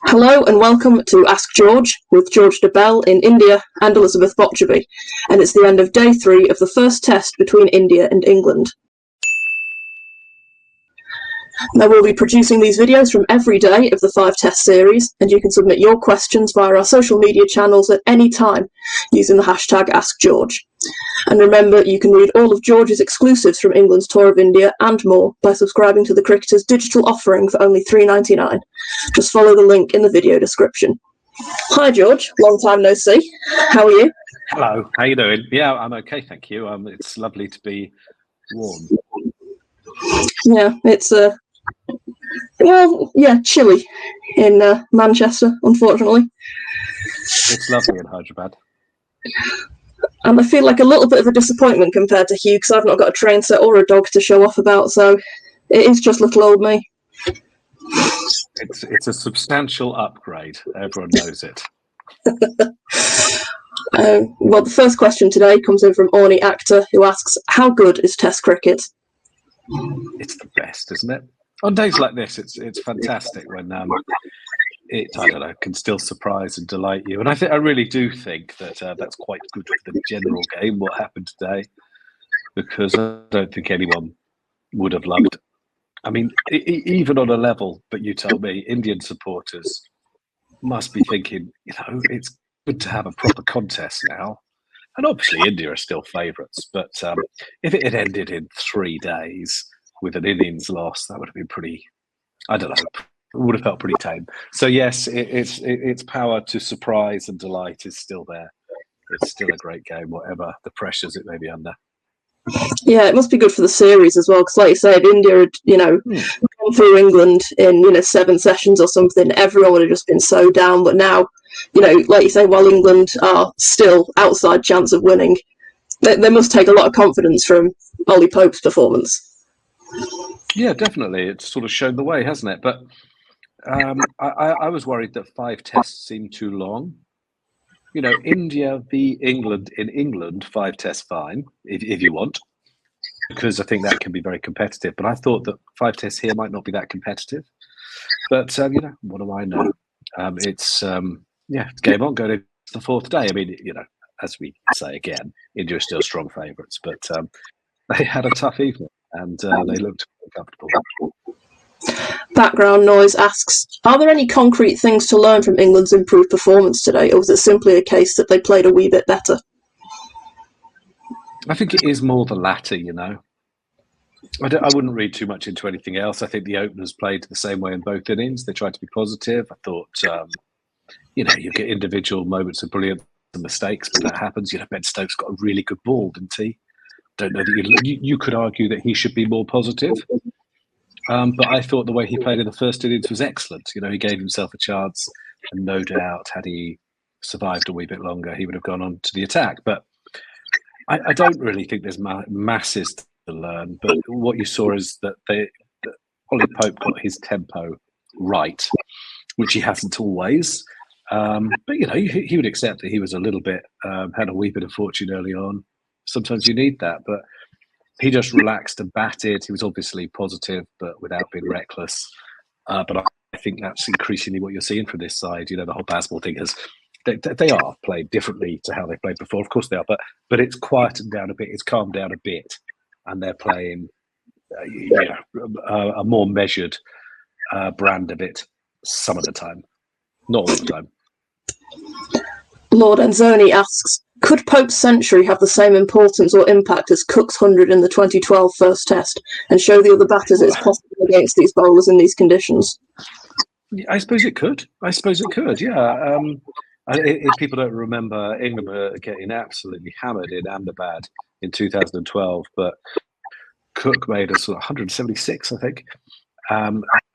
Hello and welcome to Ask George with George Dobell in India and Elizabeth Botcherby, and it's the end of day 3 of the first test between India and England. Now we'll be producing these videos from every day of the 5-test series, and you can submit your questions via our social media channels at any time using the hashtag AskGeorge. And remember, you can read all of George's exclusives from England's tour of India and more by subscribing to the cricketer's digital offering for only $3.99. Just follow the link in the video description. Hi George, long time no see. How are you? Hello, how you doing? Yeah, I'm okay, thank you. It's lovely to be warm. Yeah, it's chilly in Manchester, unfortunately. It's lovely in Hyderabad. And I feel like a little bit of a disappointment compared to Hugh, because I've not got a train set or a dog to show off about, so it is just little old me. It's a substantial upgrade. Everyone knows it. Well, the first question today comes in from Orny Actor, who asks, how good is Test cricket? It's the best, isn't it? On days like this, it's fantastic when it, I don't know, can still surprise and delight you. And I really do think that that's quite good for the general game, what happened today, because I don't think anyone would have loved. I mean, even on a level, but you tell me, Indian supporters must be thinking, it's good to have a proper contest now. And obviously, India are still favourites, but if it had ended in 3 days with an innings loss, that would have been pretty, I don't know, it would have felt pretty tame. So yes, its power to surprise and delight is still there. It's still a great game, whatever the pressures it may be under. Yeah, it must be good for the series as well, because like you said, India had, gone through England in, 7 sessions or something, everyone would have just been so down. But now, like you say, while England are still outside chance of winning, they must take a lot of confidence from Ollie Pope's performance. Yeah, definitely. It's sort of shown the way, hasn't it? But I was worried that 5 tests seemed too long. India v England in England, 5 tests fine, if you want, because I think that can be very competitive. But I thought that 5 tests here might not be that competitive. But, what do I know? It's game on, go to the 4th day. I mean, as we say again, India are still strong favourites, but they had a tough evening and they looked comfortable. Background Noise asks, are there any concrete things to learn from England's improved performance today, or was it simply a case that they played a wee bit better? I think it is more the latter, I wouldn't read too much into anything else. I think the openers played the same way in both innings. They tried to be positive. I thought, you get individual moments of brilliant mistakes, but that happens. Ben Stokes got a really good ball, didn't he? Don't know that you could argue that he should be more positive. But I thought the way he played in the first innings was excellent. He gave himself a chance, and no doubt, had he survived a wee bit longer, he would have gone on to the attack. But I don't really think there's masses to learn. But what you saw is that Ollie Pope got his tempo right, which he hasn't always. But he would accept that he was a little bit had a wee bit of fortune early on. Sometimes you need that, but he just relaxed and batted. He was obviously positive, but without being reckless. But I think that's increasingly what you're seeing from this side. The whole Bazball thing is they are played differently to how they played before. Of course they are, but it's quietened down a bit. It's calmed down a bit, and they're playing a more measured brand of it some of the time, not all the time. Lord Enzoni asks, could Pope's century have the same importance or impact as Cook's 100 in the 2012 first test and show the other batters it's possible against these bowlers in these conditions? I suppose it could. Yeah. If people don't remember, England were getting absolutely hammered in Ahmedabad in 2012, but Cook made us 176, I think.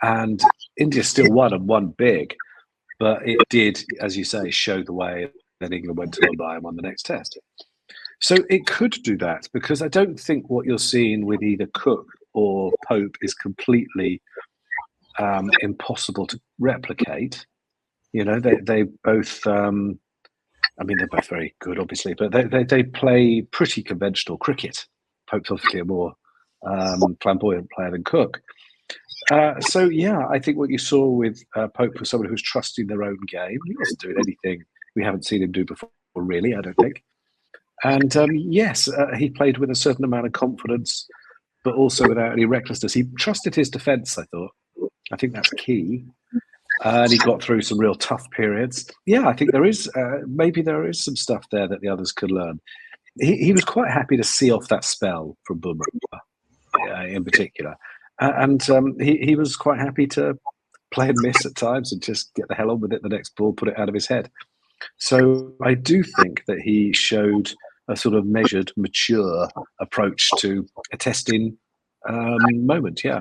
And India still won and won big. But it did, as you say, show the way. Then England went to Mumbai and won the next test. So it could do that, because I don't think what you're seeing with either Cook or Pope is completely impossible to replicate. They both. They're both very good, obviously, but they play pretty conventional cricket. Pope's obviously a more flamboyant player than Cook. So yeah, I think what you saw with Pope was someone who was trusting their own game. He wasn't doing anything we haven't seen him do before, really, I don't think. And yes, he played with a certain amount of confidence, but also without any recklessness. He trusted his defence, I thought. I think that's key. And he got through some real tough periods. Yeah, I think there is maybe there is some stuff there that the others could learn. He was quite happy to see off that spell from Bumrah in particular. And he was quite happy to play and miss at times and just get the hell on with it the next ball, put it out of his head. So I do think that he showed a sort of measured, mature approach to a testing moment, yeah.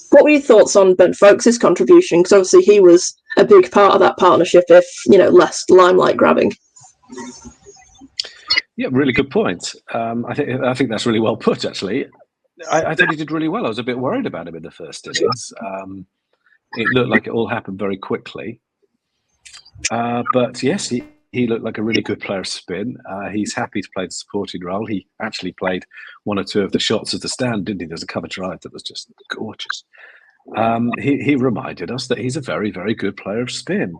What were your thoughts on Ben Folkes' contribution? Because obviously he was a big part of that partnership, if, less limelight grabbing. Yeah, really good point. I think that's really well put, actually. I thought he did really well. I was a bit worried about him in the first innings. It looked like it all happened very quickly. But yes, he looked like a really good player of spin. He's happy to play the supporting role. He actually played one or two of the shots of the stand, didn't he? There's a cover drive that was just gorgeous. He reminded us that he's a very, very good player of spin.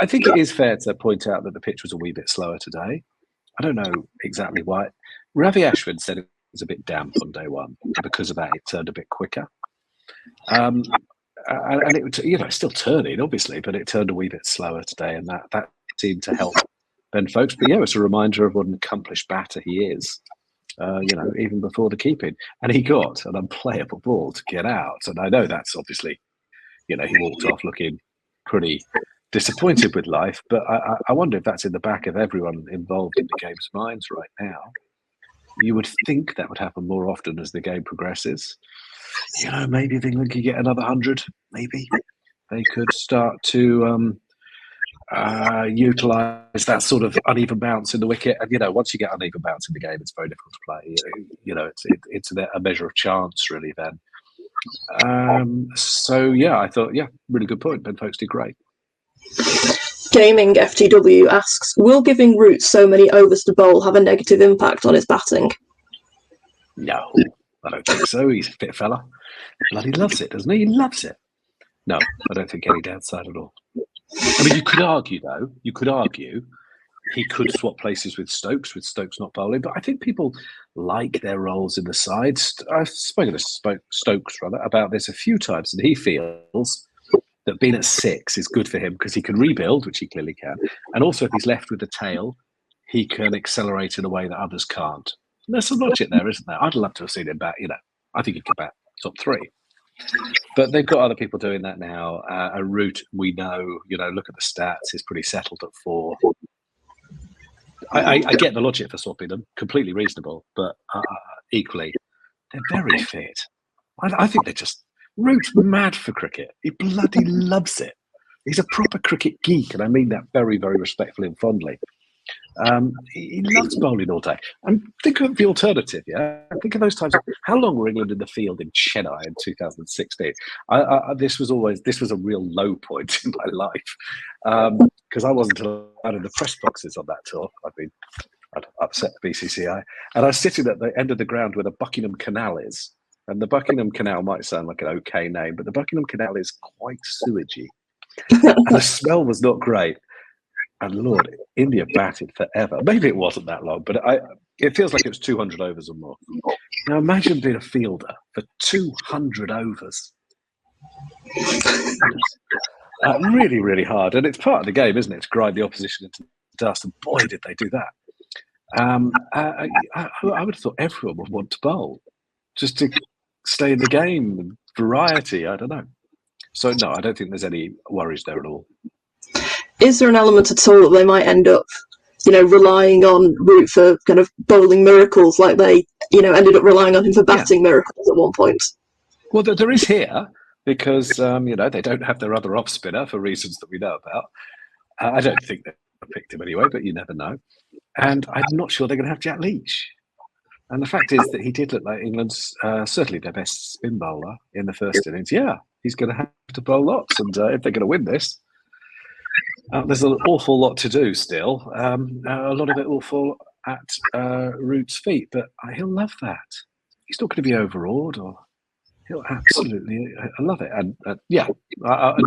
I think it is fair to point out that the pitch was a wee bit slower today. I don't know exactly why. Ravi Ashwin said it was a bit damp on day one. Because of that, it turned a bit quicker. And it, it's still turning, obviously, but it turned a wee bit slower today, and that seemed to help Ben Folkes. But yeah, it's a reminder of what an accomplished batter he is. Even before the keeping, and he got an unplayable ball to get out. And I know that's obviously, he walked off looking pretty disappointed with life. But I wonder if that's in the back of everyone involved in the game's minds right now. You would think that would happen more often as the game progresses. Maybe if England could get another 100, maybe they could start to utilise that sort of uneven bounce in the wicket. And once you get uneven bounce in the game, it's very difficult to play. It's a measure of chance, really. Then, so yeah, I thought, really good point. Ben Folkes did great. Gaming FTW asks, will giving Root so many overs to bowl have a negative impact on his batting? No, I don't think so. He's a fit fella. Bloody loves it, doesn't he? He loves it. No, I don't think any downside at all. I mean, you could argue, though. He could swap places with Stokes not bowling. But I think people like their roles in the side. I've spoken to Stokes about this a few times, and he feels that being at 6 is good for him because he can rebuild, which he clearly can. And also, if he's left with the tail, he can accelerate in a way that others can't. And there's some logic there, isn't there? I'd love to have seen him bat. I think he could bat top 3. But they've got other people doing that now. A Root, we know, look at the stats, is pretty settled at 4. I get the logic for swapping them, completely reasonable, but equally, they're very fit. I think they're just... Root's mad for cricket. He bloody loves it. He's a proper cricket geek, and I mean that very, very respectfully and fondly. He loves bowling all day. And think of the alternative, yeah? Think of those times. How long were England in the field in Chennai in 2016? This was a real low point in my life because I wasn't allowed in the press boxes on that tour. I'd upset the BCCI. And I was sitting at the end of the ground where the Buckingham Canal is. And the Buckingham Canal might sound like an okay name, but the Buckingham Canal is quite sewagey. And the smell was not great. And Lord, India batted forever. Maybe it wasn't that long, but it feels like it was 200 overs or more. Now imagine being a fielder for 200 overs. Really, really hard. And it's part of the game, isn't it, to grind the opposition into dust. And boy, did they do that. I would have thought everyone would want to bowl just to stay in the game, variety, I don't know. So, no, I don't think there's any worries there at all. Is there an element at all that they might end up, relying on Root for kind of bowling miracles like they, ended up relying on him for batting miracles at one point? Well, there is here because, they don't have their other off spinner for reasons that we know about. I don't think they picked him anyway, but you never know. And I'm not sure they're going to have Jack Leach. And the fact is that he did look like England's certainly their best spin bowler in the first innings. Yeah, he's going to have to bowl lots. And if they're going to win this, there's an awful lot to do still. A lot of it will fall at Root's feet, but he'll love that. He's not going to be overawed, or He'll absolutely love it. And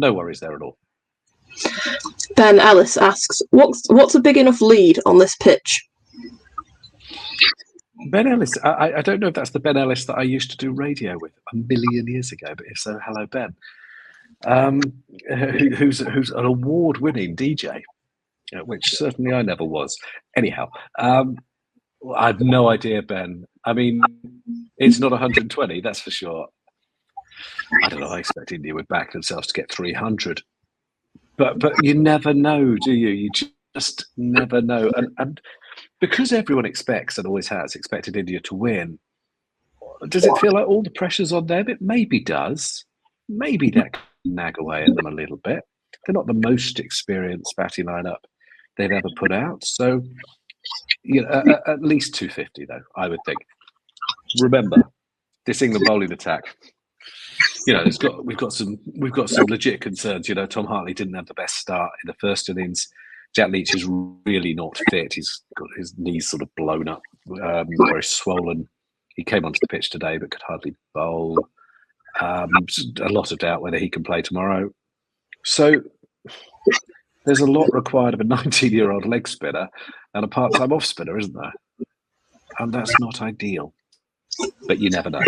no worries there at all. Ben Ellis asks, what's a big enough lead on this pitch? Ben Ellis, I don't know if that's the Ben Ellis that I used to do radio with a million years ago, but if so, hello, Ben. Who's an award-winning DJ, which certainly I never was. Anyhow, I have no idea, Ben. I mean, it's not 120, that's for sure. I don't know. I expect India would back themselves to get 300, but you never know, do you? You just never know, and because everyone expects and always has expected India to win, does it feel like all the pressure's on them? It maybe does. Maybe that can nag away at them a little bit. They're not the most experienced batting lineup they've ever put out, so at least 250 though, I would think. Remember, this England bowling attack. We've got some legit concerns. Tom Hartley didn't have the best start in the first innings. Jack Leach is really not fit. He's got his knees sort of blown up, very swollen. He came onto the pitch today but could hardly bowl. A lot of doubt whether he can play tomorrow. So there's a lot required of a 19-year-old leg spinner and a part-time off spinner, isn't there? And that's not ideal. But you never know.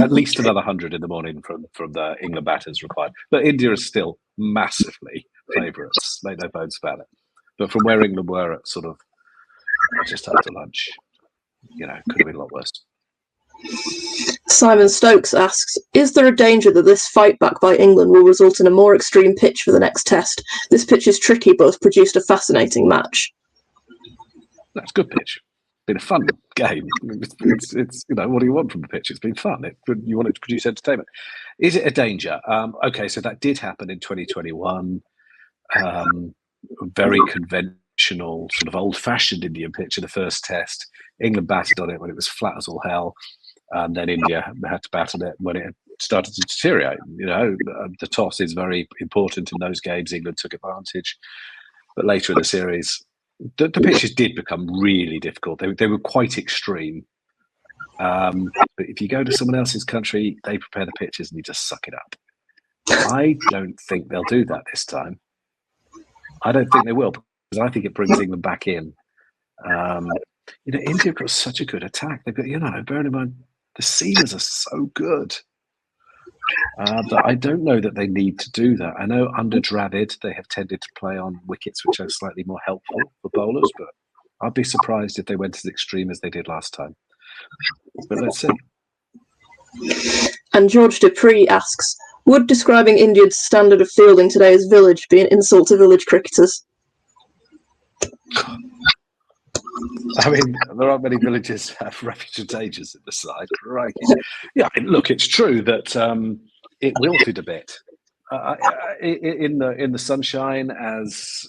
At least another 100 in the morning from the England batters required. But India is still massively favourites, make no bones about it. But from where England were at sort of just after lunch, could have been a lot worse. Simon Stokes asks, is there a danger that this fight back by England will result in a more extreme pitch for the next test? This pitch is tricky but has produced a fascinating match. That's a good pitch. Been a fun game. It's what do you want from the pitch? It's been fun. You want it to produce entertainment. Is it a danger? Okay, so that did happen in 2021. Very conventional, sort of old-fashioned Indian pitch in the first test. England batted on it when it was flat as all hell, and then India had to bat on it when it started to deteriorate. The toss is very important in those games. England took advantage, but later in the series, the pitches did become really difficult. They were quite extreme. But if you go to someone else's country, they prepare the pitches and you just suck it up. I don't think they'll do that this time. I don't think they will, because I think it brings England back in. India have got such a good attack. They've got, bearing in mind, the seamers are so good. That I don't know that they need to do that. I know under Dravid, they have tended to play on wickets which are slightly more helpful for bowlers, but I'd be surprised if they went as extreme as they did last time. But let's see. And George Dupree asks, would describing India's standard of fielding today as village be an insult to village cricketers? I mean, there aren't many villages that have refuge ages in the side, right? Yeah, look, it's true that it wilted a bit in the sunshine as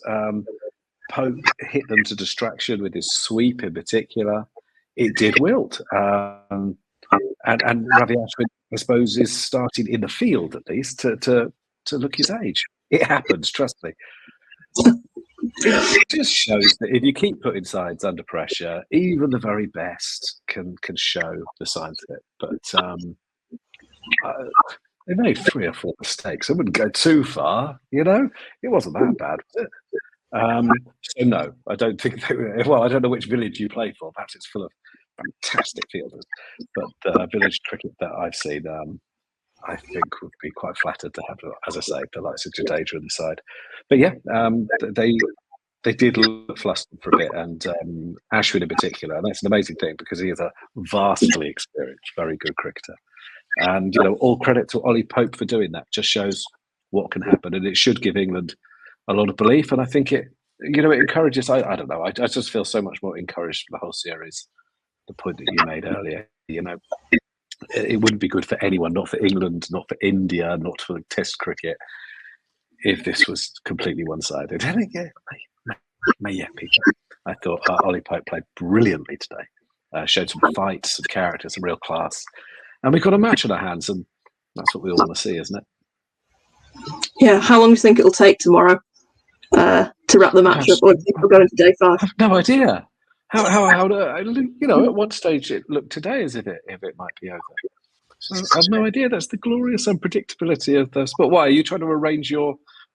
Pope hit them to distraction with his sweep in particular. It did wilt, and Ravi Ashwin, I suppose, is starting in the field at least to look his age. It happens, trust me. It just shows that if you keep putting sides under pressure, even the very best can show the signs of it. But they made 3 or 4 mistakes. I wouldn't go too far, It wasn't that bad, was it? So no, I don't think they were. Well, I don't know which village you play for. Perhaps it's full of fantastic fielders. But the village cricket that I've seen, I think would be quite flattered to have, as I say, the likes of Jadeja on the side. But yeah, they did look flustered for a bit, and Ashwin in particular, and that's an amazing thing because he is a vastly experienced, very good cricketer. And all credit to Ollie Pope for doing that. Just shows what can happen, and it should give England a lot of belief. And I think it encourages. I don't know. I just feel so much more encouraged for the whole series. The point that you made earlier, it wouldn't be good for anyone, not for England, not for India, not for Test cricket, if this was completely one-sided. I thought Ollie Pope played brilliantly today. Showed some fight, some character, some real class. And we've got a match on our hands, and that's what we all want to see, isn't it? Yeah, how long do you think it'll take tomorrow to wrap the match up, or do you think we're going to day 5? I have no idea. How at one stage it looked today as if it might be over. So I've no idea. That's the glorious unpredictability of the sport. Why are you trying to arrange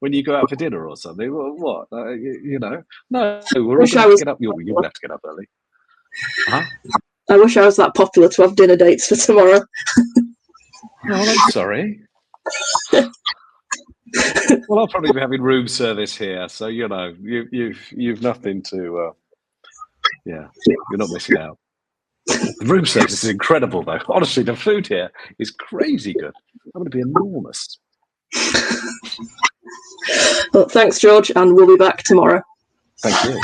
when you go out for dinner or something? Well, what? No, we're all Wish going to I have to was. get up. You're going to have to get up early. Huh? I wish I was that popular to have dinner dates for tomorrow. Oh, I'm sorry. Well, I'll probably be having room service here, so you've nothing to. You're not missing out. The room service is incredible, though. Honestly, the food here is crazy good. I'm going to be enormous. Well, thanks, George, and we'll be back tomorrow. Thank you.